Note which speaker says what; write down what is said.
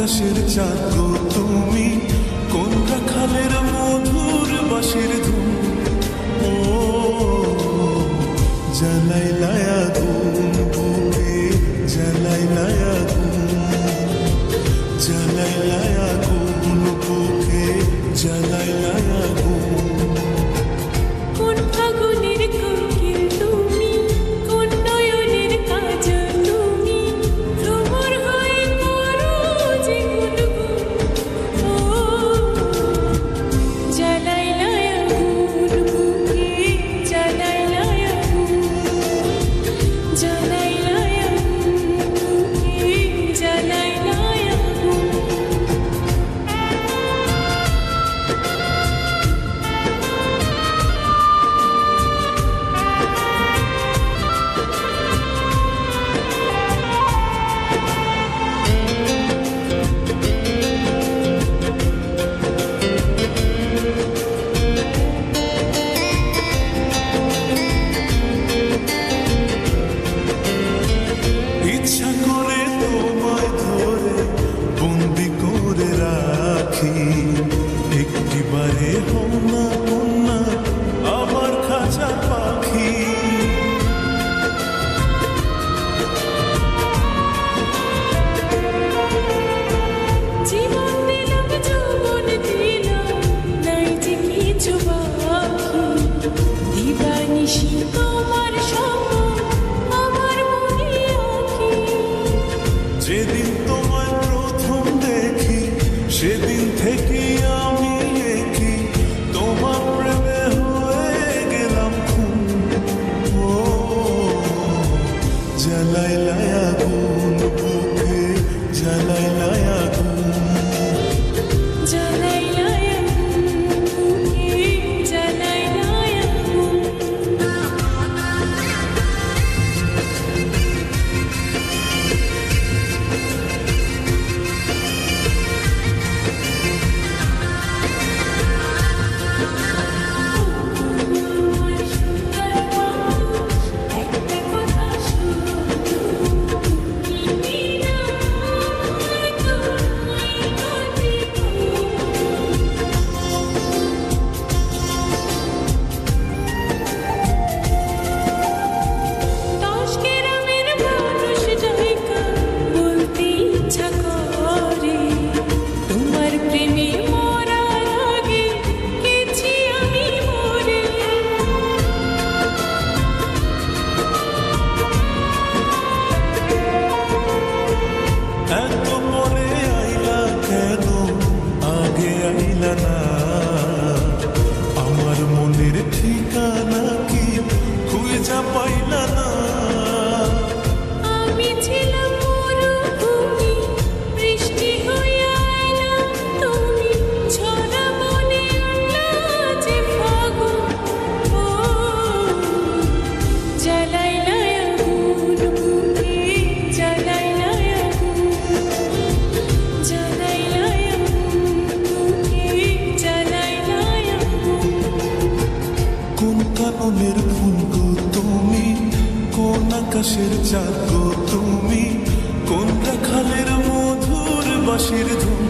Speaker 1: আকাশের চাঁদ গো তুমি, কোন রাখালের মধুর বাঁশির ধুম। ও জ্বালাইলায় আগুন বুকে, জ্বালাইলায় আগুন, জ্বালাইলায় আগুন বুকে, জ্বালাইলায় আগুন।
Speaker 2: কোন ফাগুনের কোকিল তুমি, কোন নয়নের কাজল তুমি, ভ্রমর হয়ে করো যে গুনগুন। ও জ্বালাইলায় আগুন বুকে, জ্বালাইলায় আগুন, জ্বালাইলায় আগুন বুকে, জ্বালাইলায় আগুন।
Speaker 1: ইচ্ছা করে তোমায় ধরে বন্দি করে রাখি, একটিবারে হও না কন্যা আমার খাঁচা পাখি।
Speaker 2: জীবন দিলাম যৌবন দিলাম, নাই যে কিছু বাকি। দিবানিশি তোমার স্বপ্ন আমার মনে আঁকি।
Speaker 1: যেদিন তোমায় প্রথম দেখি সেদিন থেকে আমি দেখি তোমার প্রেমে হয়ে গেলাম খুন। ও জ্বালাইলায় আগুন বুকে, জ্বালাইলায় আগুন,
Speaker 2: জ্বালাইলায় আগুন বুকে, জ্বালাইলায় আগুন। একটা কথা শুধু তুমি না দশ গ্রামের মানুষ যাইকা বলতে ইচ্ছা করে, তোমার প্রেমে মরার আগে গেছি আমি মরে।
Speaker 1: এত পরে আইলা কেন, আগে আইলা না? আমার মনের ঠিকানা কি খুঁজা পাইলা না?
Speaker 2: আমি ছিলাম মরুভূমি, বৃষ্টি হয়ে আইলা তুমি, ঝরা মনে আনলা যে ফাগুন। ও জ্বালাইলায় আগুন বুকে, জ্বালাইলায় আগুন, জ্বালাইলায় আগুন বুকে, জ্বালাইলায় আগুন।
Speaker 1: কোন কাননের ফুল গো তুমি, কোন আকাশের চাঁদ গো তুমি, কোন রাখালের মধুর বাঁশির ধুম।